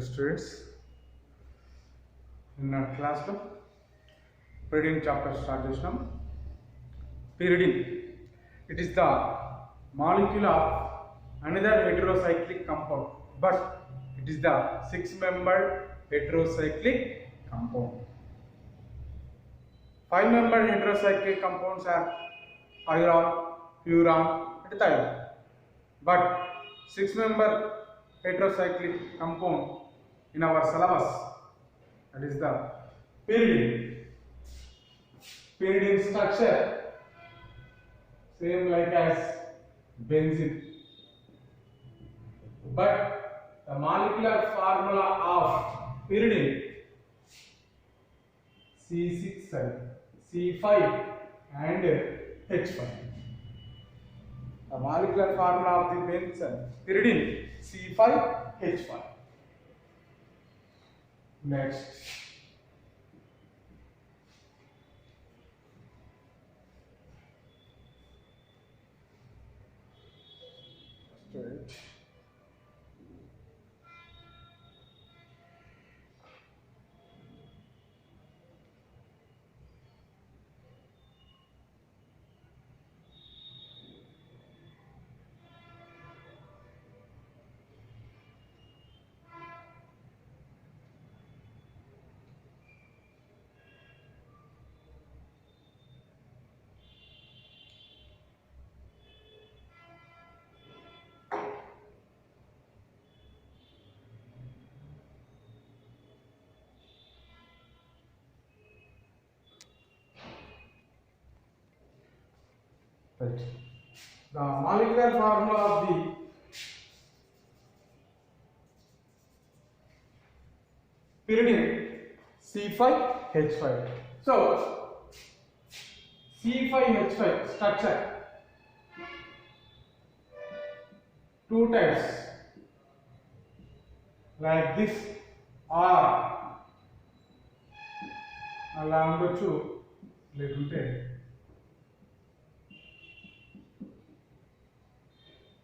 Students, in our class lo pyridine chapter start chesnam. Pyridine, it is the molecule of another heterocyclic compound, but it is the six-membered heterocyclic compound. Five-membered heterocyclic compounds are iron, furan and thiol, but six-member heterocyclic compound in our syllabus, that is the pyridine. Pyridine structure same like as benzene, but the molecular formula of pyridine C6, C5 and H5. The molecular formula of the benzene pyridine C5H5. Next, straight. Right. The molecular formula of the pyridine C5H5. So C5H5 structure, two types like this or అలా ఉండొచ్చు, లేకుంటే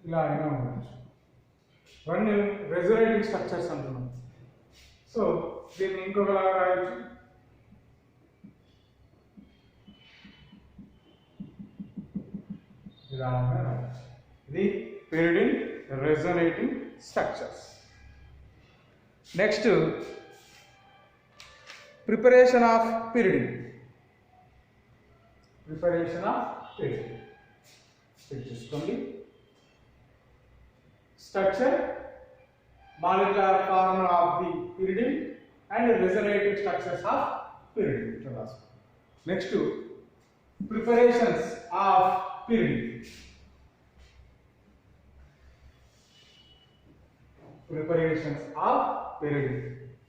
ఇలా అయినా ఉండొచ్చు. ఇవన్నీ resonating structures అంటున్నాం. So దీన్ని ఇంకొకలాగా రాయొచ్చు. ఇలా రాయొచ్చు. ఇది pyridine resonating structures. Next, preparation of pyridine. Preparation of pyridine. It is only structure, molecular formula of the pyridine and resonating structures of pyridine. Next, preparations of pyridine. Preparations of pyridine.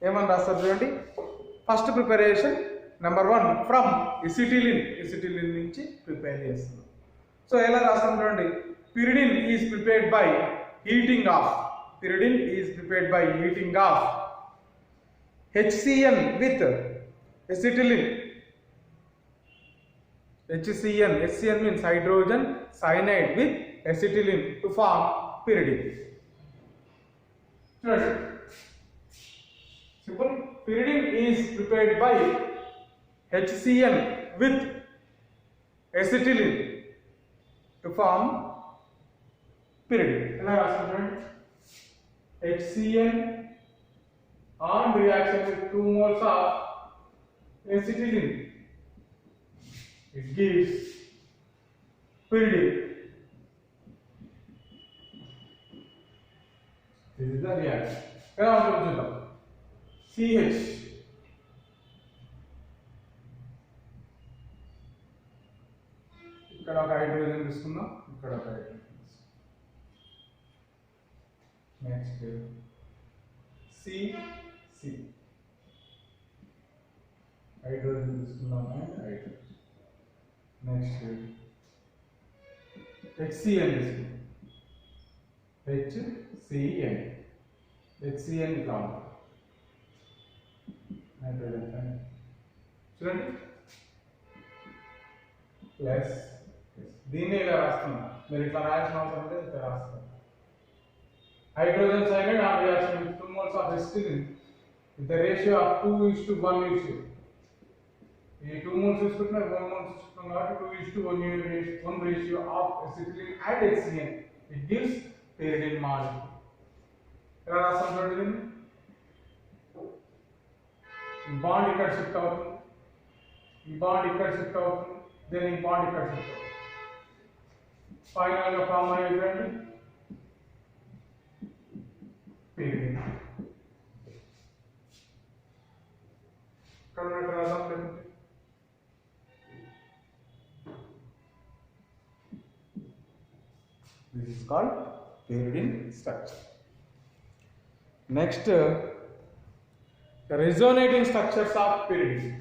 ఏమని రాస్తారు చూడండి. First preparation number 1 from acetylene నుంచి prepare చేస్తున్నాం. So ఎలా రాస్తాం చూడండి. pyridine is prepared by heating of HCN with acetylene. HCN means hydrogen cyanide with acetylene to form pyridine. Simple. Pyridine is prepared by HCN with acetylene to form pyridine. HCN on reaction with 2 moles of acetylene, it gives pyridine. This is the reaction. ఎలా ఉంటుందో చూద్దాం. CH ఇక్కడ ఒక hydrogen తీసుకుందాం, ఇక్కడ ఒక hydrogen. Next CC hydrogen తీసుకుందాం and hydrogen. Next HCN తీసుకుందాం, HCN ఇట్లా ఉంటుంది. హైడ్రోజన్ చూడండి ప్లస్ దీన్ని ఇలా రాస్తున్నా. మీరు ఇట్లా రాయాల్సిన అవసరం లేదు, ఇట్లా రాస్తారు. హైడ్రోజన్ సైనైడ్ ఆ reaction with 2 moles of acetylene with the ratio of 2:1 ratio. ఈ 2 moles తీసుకుంటున్నా 1 moles తీసుకుంటున్నాం కాబట్టి 2:1 ratio of acetylene and HCl. It gives pyridine molecule. ఎలా రాస్తాం చూడండి, ఈ బాండ్ ఇక్కడ షిఫ్ట్ అవుతుంది, ఈ బాండ్ ఇక్కడ షిఫ్ట్ అవుతుంది, దెన్ ఈ బాండ్ ఇక్కడ షిఫ్ట్ అవుతుంది. ఫైనల్ గా ఫార్మ్ అయ్యేదండి pyridine. ఇక్కడ ఉన్నట్టు రాద్దాం లేకపోతే this is called pyridine structure. Next, resonating structures of pyridine.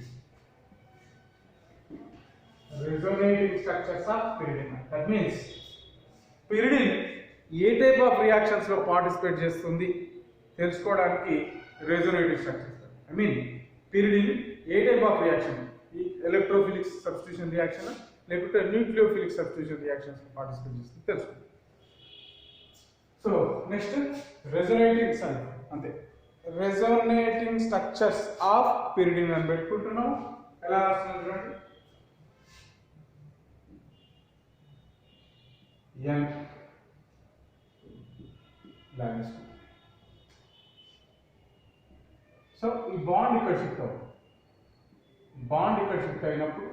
Resonating structures of pyridine. That means pyridine ఏ టైప్ ఆఫ్ రియాక్షన్స్ లో పార్టిసిపేట్ చేస్తుంది తెలుసుకోవడానికి resonative structures. I mean pyridine ఏ టైప్ ఆఫ్ రియాక్షన్, ఈ ఎలక్ట్రోఫిలిక్ సబ్స్టిట్యూషన్ రియాక్షన్ లేకపోతే nucleophilic substitution reactions లో participate చేస్తుంది తెలుసుకోండి. సో నెక్స్ట్ రెసోనేటింగ్ అంతే, రెసోనేటింగ్ స్ట్రక్చర్స్ ఆఫ్ pyridine అని పెట్టుకుంటున్నాం. ఎలా రాస్తున్నాం చూడండి, N లాగేస్. సో ఈ బాండ్ ఇక్కడ షిఫ్ట్ అవుతుంది, బాండ్ ఇక్కడ షిఫ్ట్ అయినప్పుడు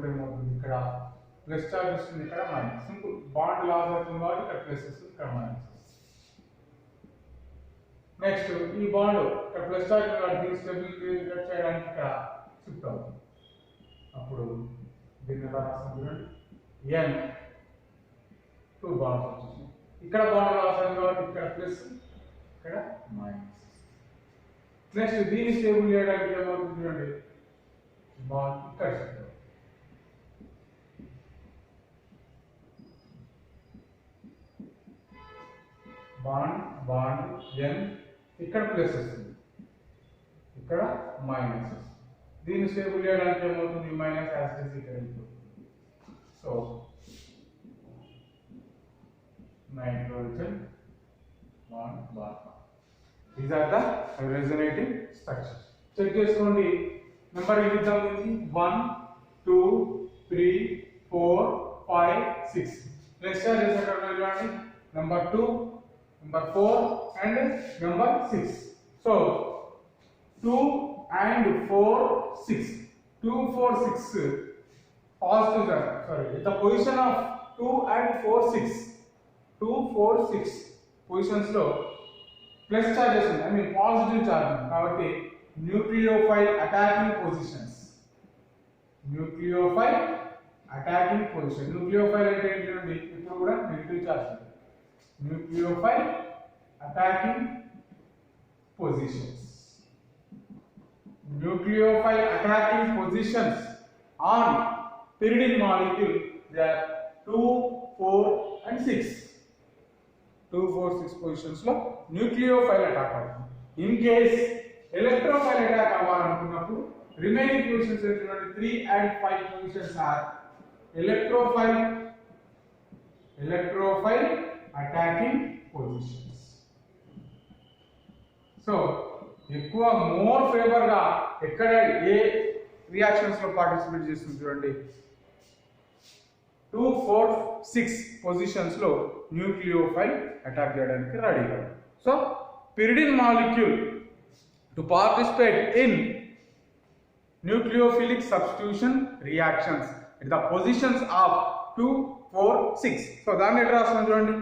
ఏమవుతుంది, ఇక్కడ ప్లస్ చార్జ్ వస్తుంది, ఇక్కడ మైనస్. సింపుల్, బాండ్ లాస్ అవుతుంది కాబట్టి ఇక్కడ ప్లస్ వస్తుంది, ఇక్కడ మైనస్. నెక్స్ట్ ఈ బాండ్ ఇక్కడ ప్లస్ చార్జ్ స్టెబిలిటీ చేయడానికి ఇక్కడ షిఫ్ట్ అవుతుంది. అప్పుడు దీన్ని ఎలా రాస్తాం చూడండి, N 2 బాండ్స్ వచ్చేసి ఇక్కడ బాండ్ లాస్ అయింది కాబట్టి ఇక్కడ ప్లస్, ఇక్కడ మైనస్. నెక్స్ట్ దీన్ని స్టేబుల్ చేయడానికి ఏమవుతుంది చూడండి, బాండ్ ఇక్కడ షిఫ్ట్ అవుతుంది. బాండ్ N ఇక్కడ ప్లస్ వస్తుంది, ఇక్కడ మైనస్ వస్తుంది. దీన్ని స్టేబుల్ చేయడానికి ఏమవుతుంది, మైనస్ యాసిడ్ ఇక్కడ వెళ్ళిపోతుంది. So nitrogen bond. These are the resonating structures. Check చేసుకోండి, నెంబర్ ఇద్దాం, 1 2 3 4 5 6. నెక్స్ట్ చేసేటప్పుడు number 2 number 4 and number 6. So 2 and 4 6, 2 4 6 positive, sorry, the position of 2 and 4 6, 2 4 6 positions లో ప్లస్ చార్జెస్ ఉంది, ఐ మీన్ పాజిటివ్ చార్జ్ ఉంది కాబట్టి nucleophile attacking positions. Nucleophile attacking position, nucleophile అంటే ఏంటంటే ఇప్పుడు కూడా నెగటివ్ చార్జ్ ఉంది. Nucleophile attacking positions. Nucleophile attacking positions on pyridine molecule, they are 2, 4 and 6. 2, 4, 6 positions లో nucleophile attack అవుతుంది. In case electrophile attack అవ్వాలనుకున్నప్పుడు remaining positions ఏంటంటే 3 and 5 positions are electrophile attacking positions. So ఎక్కువ more favour గా ఎక్కడ ఏ reactions లో participate చేస్తుంది చూడండి, 2 4 6 positions లో న్యూక్లియోఫైల్ అటాక్ చేయడానికి రెడీగా. So pyridine molecule to participate in nucleophilic substitution reactions at the positions of 2 4 6. So దాన్ని ఎట్లా రాస్తున్నాం చూడండి,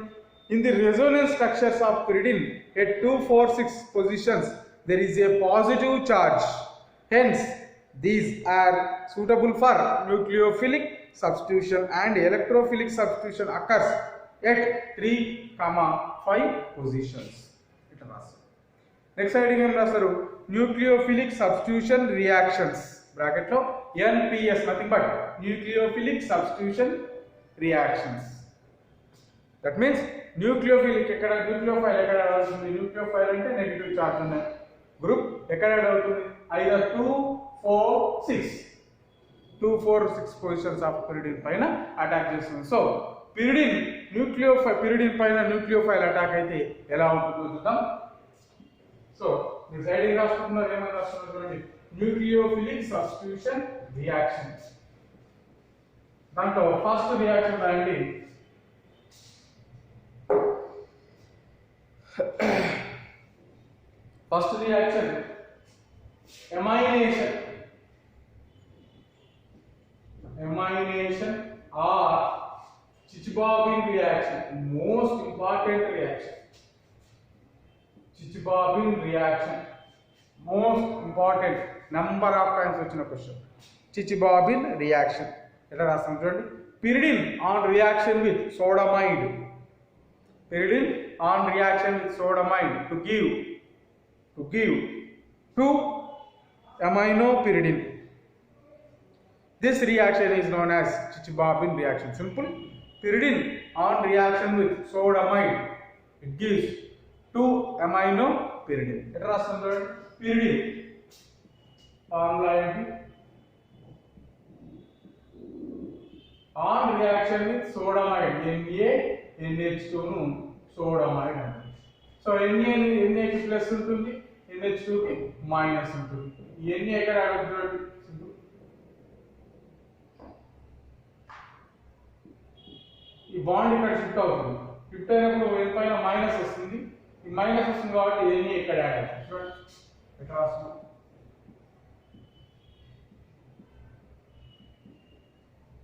in the resonance structures of pyridine at 2 4 6 positions there is a positive charge, hence these are suitable for nucleophilic substitution and electrophilic substitution occurs at 3 5 positions. ఇట్లా రాస్తారు. Next heading ఏం రాస్తారు, nucleophilic substitution reactions bracket లో NPS, nothing but nucleophilic substitution reactions. That means nucleophilic ఎక్కడ, nucleophile ఎక్కడ అవుతుంది, nucleophile అంటే negative charge ఉన్న గ్రూప్ ఎక్కడ అవుతుంది, either 2 4 6 2, 4, 6 పొజిషన్స్ ఆఫ్ పిరిడిన్ పైన అటాక్ చేస్తుంది. సో పిరిడిన్ పైన న్యూక్లియోఫైల్ అటాక్ అయితే ఎలా ఉంటుందో చూద్దాం. సో మీరు సైడింగ్ రాసుకుంటున్నారు, ఏమైనా రాస్తున్నారు చూడండి, న్యూక్లియోఫిలిక్ సబ్స్టిట్యూషన్ రియాక్షన్. దాంట్లో ఫస్ట్ రియాక్షన్ రాయండి. First reaction amination or Chichibabin reaction, most important reaction. Chichibabin reaction, most important, number of times వచ్చిన క్వశ్చన్. Chichibabin reaction ఎలా రాస్తాం చూడండి. Pyridine on reaction with sodamide. Pyridine on reaction with sodamide to give 2 aminopyridine. This reaction is known as Chichibabin reaction. Simple. Pyridine on reaction with sodamide, it gives 2 aminopyridine. It is called pyridine. Formula on reaction with sodamide, NaNH2 nu sodamide. So Na కి plus ఉంటుంది, NH2 కి minus ఉంటుంది. Na ఎక్కడ అడుగుతున్నాడు? ఈ bond ఇక్కడ shift అవుతుంది. Shift అయినప్పుడు n పైన మైనస్ వస్తుంది. ఈ మైనస్ వస్తుంది కాబట్టి Na ఇక్కడ యాడ్ అవుతుంది. చూడండి ఎట్లా రాస్తున్నాం.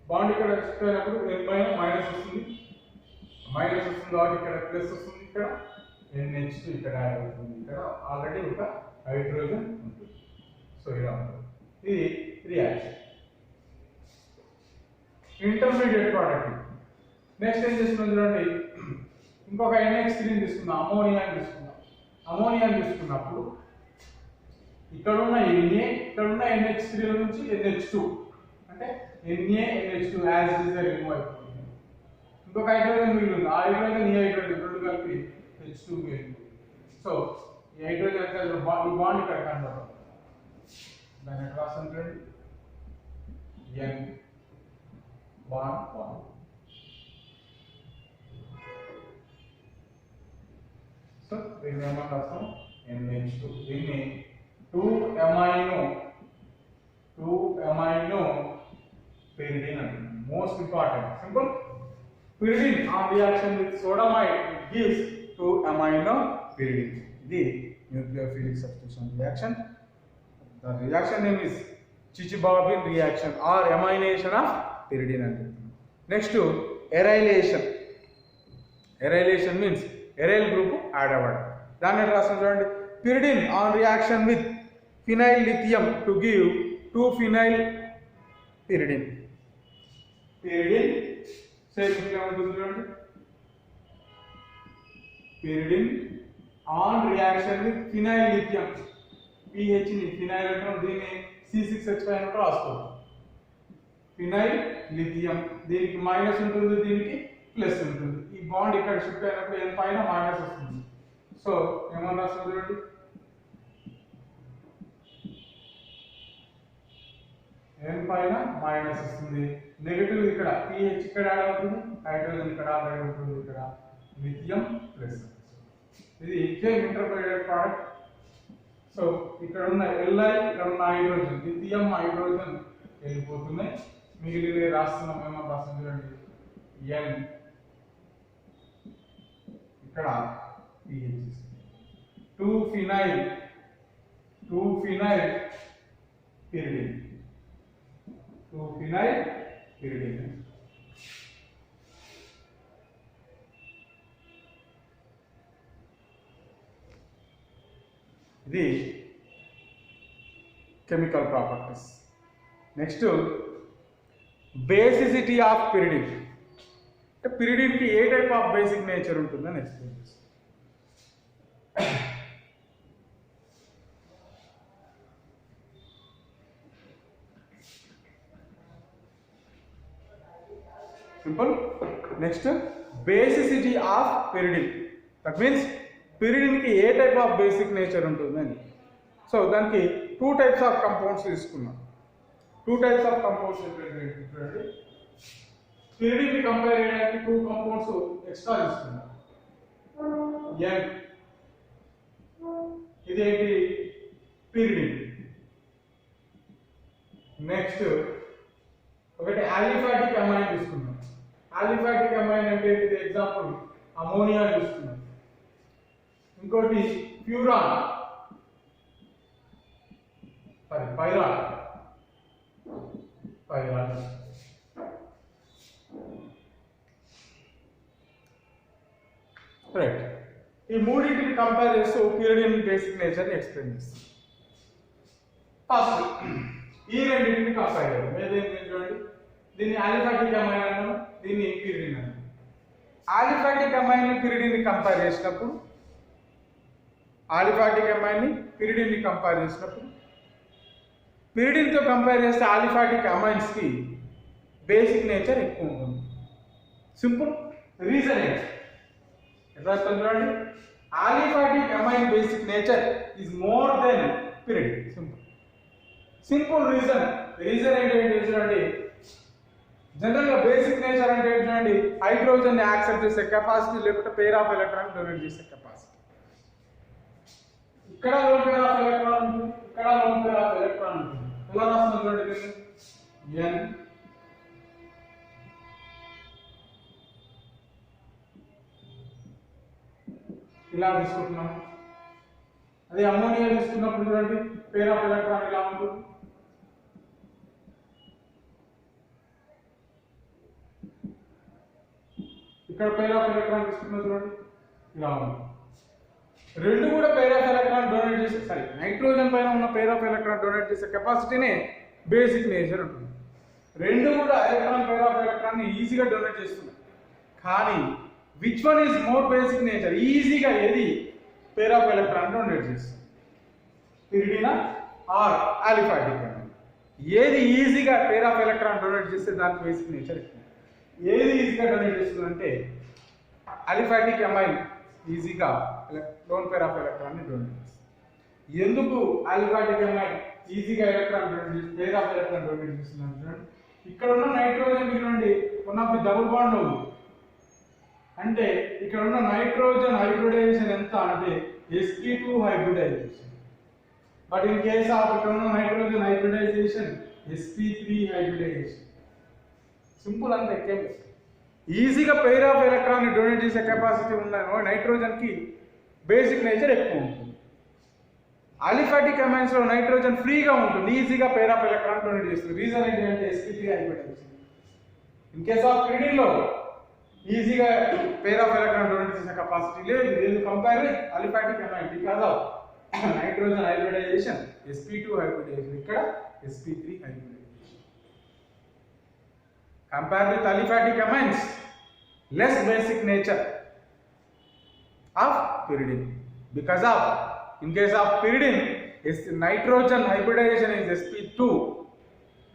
బాండ్ ఇక్కడ షిఫ్ట్ అయినప్పుడు n పైన మైనస్ వస్తుంది. మైనస్ వస్తుంది కాబట్టి ఇక్కడ ప్లస్ వస్తుంది. ఇక్కడ NH2 ఇక్కడ యాడ్ అవుతుంది. ఇక్కడ ఆల్రెడీ ఒక హైడ్రోజన్ ఉంటుంది. సో ఇలా ఉంటుంది. ఇది రియాక్షన్. Intermediate product. నెక్స్ట్ ఏం చేస్తున్నాం చూడండి, ఇంకొక NH3 తీసుకుందాం, అమోనియాని తీసుకున్నప్పుడు ఇక్కడ ఉన్న Na, ఇక్కడ ఉన్న NH3 నుంచి NH2 అంటే NaNH2 as it is remove అయిపోతుంది. ఇంకొక హైడ్రోజన్ మిగిలింది, ఆ హైడ్రోజన్ ఈ హైడ్రోజన్ రెండు కలిపి H2 మిగిలింది. సో ఈ హైడ్రోజన్ ఈ బాండ్ ఇక్కడ కన్వర్ట్ అవుతుంది. దాన్ని ఎట్లా రాస్తాం చూడండి, N బాండ్. సో దీన్ని ఏమని రాస్తాం, NH2. దీన్ని 2 amino pyridine అంటారు. Most important. Simple. Pyridine on reaction with sodamide, it gives 2 aminopyridine. The nucleophilic substitution reaction. The reaction name is Chichibabin reaction or amination of pyridine అంటారు. Next aryllation. Aryllation means aryl group add అవ్వడం. దాన్ని ఎట్లా రాస్తాం చూడండి, pyridine on reaction with phenyl lithium to give 2 phenyl pyridine. Pyridine same ఇక్కడ ఉంటుంది చూడండి, pyridine on reaction with phenyl lithium. pH ని ఫినైల్ అంటాం, దీన్ని C6H5 అని రాసుకోవచ్చు. ఫినైల్ లిథియం, దీనికి మైనస్ ఉంటుంది, దీనికి ప్లస్ ఉంటుంది. ఈ బాండ్ ఇక్కడ షిఫ్ట్ అయినప్పుడు n పైన మైనస్ వస్తుంది. సో ఏమన్నా రాస్తుంది చూడండి, n పైన మైనస్ వస్తుంది. నెగటివ్ ఇక్కడ pH ఇక్కడ యాడ్ అవుతుంది, హైడ్రోజన్ ఇక్కడ ఆల్రెడీ ఉంటుంది, ఇక్కడ లిథియం ప్లస్. ఇది సేమ్ ఇంటర్మీడియట్ ప్రోడక్ట్. సో ఇక్కడ ఉన్న Li, ఇక్కడ ఉన్న హైడ్రోజన్, లిథియం హైడ్రోజన్ వెళ్ళిపోతున్నాయి. మిగిలినవి రాస్తున్నాం, ఏమన్నా రాస్తుంది చూడండి, N ఇక్కడ pH 2 phenyl pyridine. 2 phenyl pyridine. ఇది chemical properties. Next basicity of pyridine. అంటే pyridine కి ఏ టైప్ ఆఫ్ బేసిక్ నేచర్ ఉంటుందని ఎక్స్ప్లెయిన్ చేస్తాం. Simple. Next basicity of pyridine. That means pyridine కి ఏ టైప్ ఆఫ్ బేసిక్ నేచర్ ఉంటుందని. సో దానికి 2 types of compounds తీసుకున్నాం. Two types of compounds చూడండి. Pyridine ని కంపేర్ చేయడానికి టూ కంపౌండ్స్ ఎక్స్ట్రా తీసుకున్నాం. N ఇదేంటి పిరిడిన్. నెక్స్ట్ ఒకటి ఆలిఫాటిక్ అమైన్ తీసుకున్నాం. ఆలిఫాటిక్ అమైన్ అంటే ఇది ఎగ్జాంపుల్ అమోనియా తీసుకున్నాం. ఇంకోటి ప్యూరాన్ పైరాన్ రైట్. ఈ మూడింటిని కంపేర్ చేస్తూ పిరిడిన్ బేసిక్ నేచర్ ఎక్స్ప్లెయిన్ చేస్తాం. ఫస్ట్ ఈ రెండింటిని కంపేర్ చేయాలి. ఏదైతే చూడండి, దీన్ని ఆలిఫాటిక్ అమైన్ అన్నాం, దీన్ని పిరిడిన్ అన్నాం. ఆలిఫాటిక్ అమైన్ పిరిడిన్ ని కంపేర్ చేసినప్పుడు పిరిడిన్ తో కంపేర్ చేస్తే ఆలిఫాటిక్ అమైన్స్ కి బేసిక్ నేచర్ ఎక్కువ ఉంటుంది. సింపుల్ రీజన్ ఏంటి ఎట్లా చూడండి, aliphatic amine basic nature is more than pyridine. Simple reason ఏంటి చూడండి, జనరల్ గా బేసిక్ నేచర్ అంటే చూడండి, హైడ్రోజన్ ని యాక్సెప్ట్ చేసే కెపాసిటీ లేకపోతే పేర్ ఆఫ్ ఎలక్ట్రాన్ డొనేట్ చేసే కెపాసిటీ. ఇక్కడ లోన్ పేర్ ఆఫ్ ఎలక్ట్రాన్ ఉంటుంది, ఇక్కడ లోన్ పేర్ ఆఫ్ ఎలక్ట్రాన్ ఉంటుంది. ఎలా రాస్తున్నాం చూడండి, N ఇలా తీసుకుంటున్నాం. అదే అమోనియా తీసుకున్నప్పుడు చూడండి, పేర్ ఆఫ్ ఎలక్ట్రాన్ ఇలా ఉంటుంది. ఇక్కడ పేర్ ఆఫ్ ఎలక్ట్రాన్ తీసుకున్నా చూడండి, ఇలా ఉంది. రెండు కూడా పేర్ ఆఫ్ ఎలక్ట్రాన్ డొనేట్ చేసే నైట్రోజన్ పైన ఉన్న పేర్ ఆఫ్ ఎలక్ట్రాన్ డొనేట్ చేసే కెపాసిటీనే బేసిక్ నేచర్ ఉంటుంది. రెండు కూడా పేర్ ఆఫ్ ఎలక్ట్రాన్ ని ఈజీగా డొనేట్ చేస్తున్నాయి. కానీ which one is more basic nature? ఈజీగా ఏది పేర్ ఆఫ్ ఎలక్ట్రాన్ డొనేట్ చేస్తుంది, పిరిడినా ఆర్ ఆలిఫాటిక్ అమైన్? ఏది ఈజీగా పేర్ ఆఫ్ ఎలక్ట్రాన్ డొనేట్ చేస్తే దానికి బేసిక్ నేచర్ ఎక్కువ. ఏది ఈజీగా డొనేట్ చేస్తుందంటే ఆలిఫాటిక్ అమైన్ ఈజీగా లోన్ పేర్ ఆఫ్ ఎలక్ట్రాన్ ని డొనేట్ చేస్తుంది. ఎందుకు ఆలిఫాటిక్ అమైన్ ఈజీగా ఎలక్ట్రాన్ డొనేట్ చేస్తుంది, పేర్ ఆఫ్ ఎలక్ట్రాన్ డొనేట్ చేస్తుంది అంటే, ఇక్కడ ఉన్న నైట్రోజన్ చూడండి one of the double bond ఉంది. అంటే ఇక్కడ ఉన్న నైట్రోజన్ హైబ్రిడైజేషన్ ఎంత అంటే sp2 hybridisation. But in case of ఇక్కడ ఉన్న nitrogen hybridisation sp3 hybridisation. Simple అంతే. ఈజీగా పేర్ ఆఫ్ ఎలక్ట్రాన్ ని డొనేట్ చేసే కెపాసిటీ ఉన్న నైట్రోజన్ కి బేసిక్ నేచర్ ఎక్కువ ఉంటుంది. ఆలిఫాటిక్ అమైన్స్ లో నైట్రోజన్ ఫ్రీగా ఉంటుంది, ఈజీగా పేర్ ఆఫ్ ఎలక్ట్రాన్ డొనేట్ చేస్తుంది. రీజన్ ఏంటంటే sp3 hybridisation. In case of pyridine లో ఈజీగా పేర్ ఆఫ్ ఎలక్ట్రాన్ డొనేట్ చేసే కెపాసిటీ లేదు. Compare with aliphatic amine because of nitrogen hybridisation sp2 hybridisation, ఇక్కడ sp3 hybridisation. Compared with aliphatic amines, less basic nature of pyridine. Because of, in case of pyridine, is nitrogen hybridization is sp2.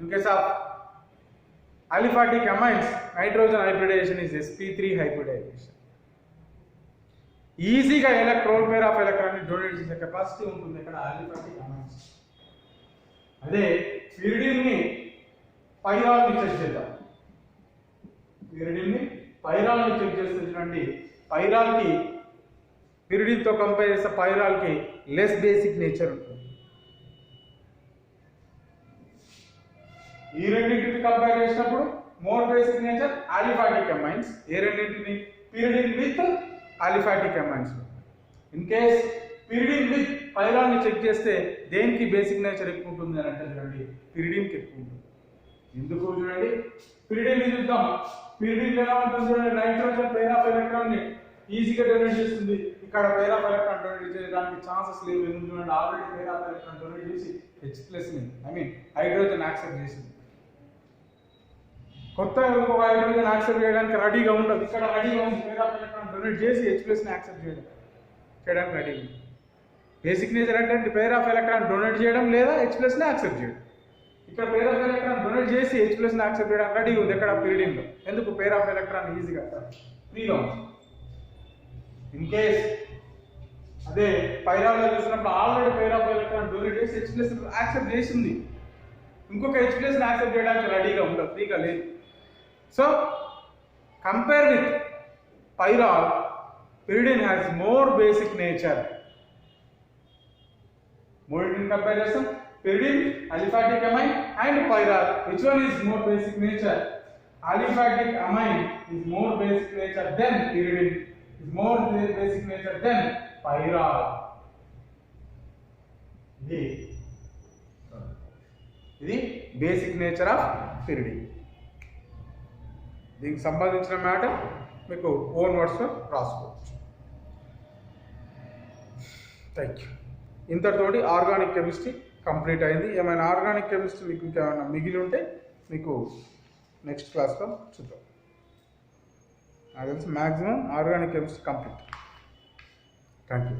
In case of aliphatic amines, nitrogen hybridization is sp3 hybridization. ఈజీగా ఎలక్ట్రోన్ పేర్ of electron ని donate చేసే capacity ఉంటుంది ఇక్కడ aliphatic amines. అదే pyridine ని pyrrole ని check చేద్దాం. Pyridine ని పైరాల్ ని చెక్ చేస్తే చూడండి, పైరాల్ కి పిరిడిన్ తో కంపేర్ చేస్తే పైరాల్ కి లెస్ బేసిక్ నేచర్ ఉంటుంది. ఈ రెండింటిని కంపేర్ చేసినప్పుడు more basic nature aliphatic amines. ఏ రెండింటిని? Pyridine with aliphatic amines. In case pyridine with pyrrole ని చెక్ చేస్తే దేనికి బేసిక్ నేచర్ ఎక్కువ ఉంటుంది అని అంటే చూడండి, పిరిడిన్ కి ఎక్కువ ఉంటుంది. ఎందుకు చూడండి, పిరిడిన్ చూద్దాం. పిరిడిన్ ఎలా ఉంటుంది చూడండి, నైట్రోజన్ పేర్ ఆఫ్ ఎలక్ట్రాన్ ని ఈజీగా డొనేట్ చేస్తుంది. ఇక్కడ పేర్ ఆఫ్ ఎలక్ట్రాన్ డొనేట్ చేయడానికి ఛాన్సెస్ లేవు. ఎందుకు చూడండి, already pair of electron donate చేసి H+ ని హైడ్రోజన్ యాక్సెప్ట్ చేసింది. కొత్త హైడ్రోజన్ యాక్సెప్ట్ చేయడానికి రెడీగా ఉండదు. ఇక్కడ రెడీగా ఉంది, పేర్ ఆఫ్ ఎలక్ట్రాన్ డొనేట్ చేసి H+ ని యాక్సెప్ట్ చేయడానికి రెడీగా ఉంది. బేసిక్ నేచర్ అంటే పేర్ ఆఫ్ ఎలక్ట్రాన్ డొనేట్ చేయడం లేదా H+ ని యాక్సెప్ట్ చేయడం. ఇక్కడ పేర్ ఆఫ్ ఎలక్ట్రాన్ డొనేట్ చేసి H+ ని యాక్సెప్ట్ చేయడానికి రెడీ ఉంది ఎక్కడ? పిరిడిన్ లో. ఎందుకు? పేర్ ఆఫ్ ఎలక్ట్రాన్ ఈజీగా ఫ్రీగా ఉంది. ఇన్ కేస్ అదే పైరాల్ లో చూసినప్పుడు already pair of electron donate చేసి H+ ని యాక్సెప్ట్ చేసింది. ఇంకొక H+ని యాక్సెప్ట్ చేయడానికి రెడీగా ఉండదు, ఫ్రీగా లేదు. So compare with pyrrole, pyridine has more basic nature. మూడింటిని కంపేర్ చేస్తాం, pyridine, aliphatic amine and pyrrole. Which one is more basic nature? Aliphatic amine is more basic nature than pyridine, is more basic nature than pyrrole. ఇది basic nature of pyridine. దీనికి సంబంధించిన matter మీకు own వర్డ్స్లో రాసుకోవచ్చు. Thank you. ఇంతటితోటి organic chemistry complete అయింది. ఏమైనా organic chemistry మీకు ఇంకేమైనా మిగిలి ఉంటే మీకు నెక్స్ట్ క్లాస్లో చూద్దాం. నాకు తెలిసి maximum organic chemistry complete. Thank you.